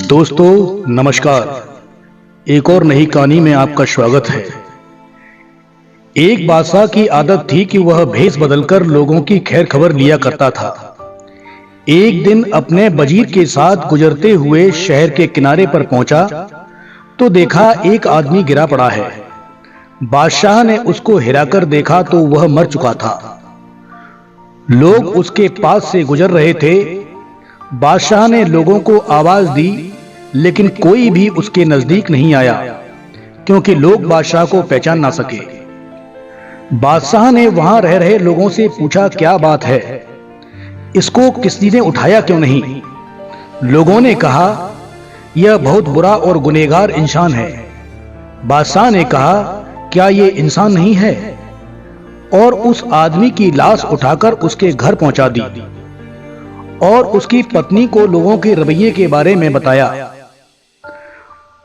दोस्तों नमस्कार। एक और नई कहानी में आपका स्वागत है। एक बादशाह की आदत थी कि वह भेष बदलकर लोगों की खैर खबर लिया करता था। एक दिन अपने वजीर के साथ गुजरते हुए शहर के किनारे पर पहुंचा तो देखा एक आदमी गिरा पड़ा है। बादशाह ने उसको हिलाकर देखा तो वह मर चुका था। लोग उसके पास से गुजर रहे थे। बादशाह ने लोगों को आवाज दी, लेकिन कोई भी उसके नजदीक नहीं आया क्योंकि लोग बादशाह को पहचान ना सके। बादशाह ने वहां रह रहे लोगों से पूछा, क्या बात है, इसको किसी ने उठाया क्यों नहीं? लोगों ने कहा, यह बहुत बुरा और गुनहगार इंसान है। बादशाह ने कहा, क्या यह इंसान नहीं है? और उस आदमी की लाश उठाकर उसके घर पहुंचा दी और उसकी पत्नी को लोगों के रवैये के बारे में बताया।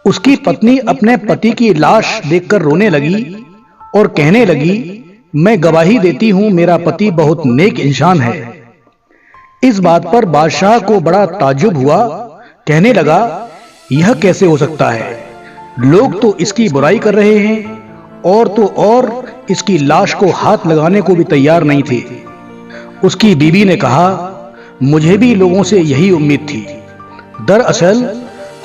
उसकी पत्नी अपने पति की लाश देखकर रोने लगी और कहने लगी, मैं गवाही देती हूं मेरा पति बहुत नेक इंसान है। इस बात पर बादशाह को बड़ा ताज्जुब हुआ। कहने लगा, यह कैसे हो सकता है? लोग तो इसकी बुराई कर रहे हैं और तो और इसकी लाश को हाथ लगाने को भी तैयार नहीं थे। उसकी बीवी ने कहा, मुझे भी लोगों से यही उम्मीद थी। दरअसल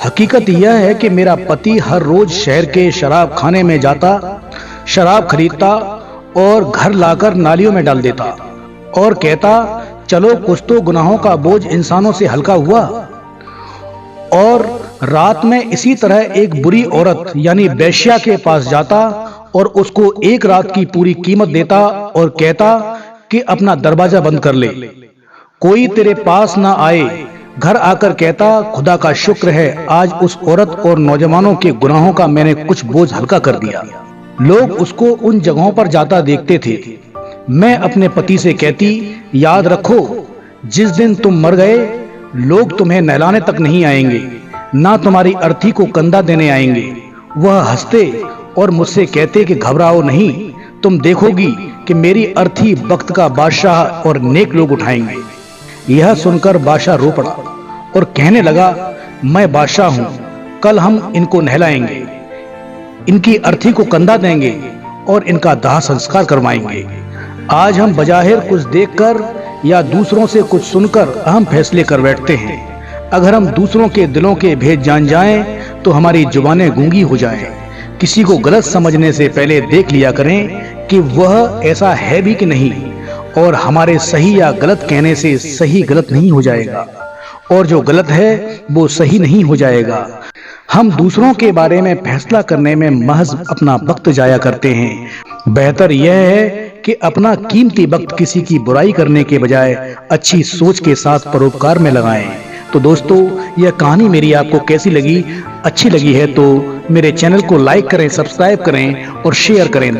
हकीकत यह है कि मेरा पति हर रोज शहर के शराब खाने में जाता, शराब खरीदता और घर लाकर नालियों में डाल देता और कहता, चलो कुछ तो गुनाहों का बोझ इंसानों से हल्का हुआ। और रात में इसी तरह एक बुरी औरत यानी वेश्या के पास जाता और उसको एक रात की पूरी कीमत देता और कहता कि अपना दरवाजा बंद कर ले, कोई तेरे पास ना आए। घर आकर कहता, खुदा का शुक्र है आज उस औरत और नौजवानों के गुनाहों का मैंने कुछ बोझ हल्का कर दिया। लोग उसको उन जगहों पर जाता देखते थे। मैं अपने पति से कहती, याद रखो जिस दिन तुम मर गए लोग तुम्हें नहलाने तक नहीं आएंगे, ना तुम्हारी अर्थी को कंधा देने आएंगे। वह हंसते और मुझसे कहते कि घबराओ नहीं, तुम देखोगी कि मेरी अर्थी वक्त का बादशाह और नेक लोग उठाएंगे। यह सुनकर बादशाह रो पड़ा और कहने लगा, मैं बादशाह हूं, कल हम इनको नहलाएंगे, इनकी अर्थी को कंधा देंगे और इनका दाह संस्कार करवाएंगे। आज हम बजाहिर कुछ देखकर या दूसरों से कुछ सुनकर अहम फैसले कर बैठते हैं। अगर हम दूसरों के दिलों के भेद जान जाएं तो हमारी जुबानें गूंगी हो जाएं। किसी को गलत समझने से पहले देख लिया करें कि वह ऐसा है भी कि नहीं, और हमारे सही या गलत कहने से सही गलत नहीं हो जाएगा और जो गलत है वो सही नहीं हो जाएगा। हम दूसरों के बारे में फैसला करने में महज अपना वक्त जाया करते हैं। बेहतर यह है कि अपना कीमती वक्त किसी की बुराई करने के बजाय अच्छी सोच के साथ परोपकार में लगाएं। तो दोस्तों, यह कहानी मेरी आपको कैसी लगी? अच्छी लगी है तो मेरे चैनल को लाइक करें, सब्सक्राइब करें और शेयर करें।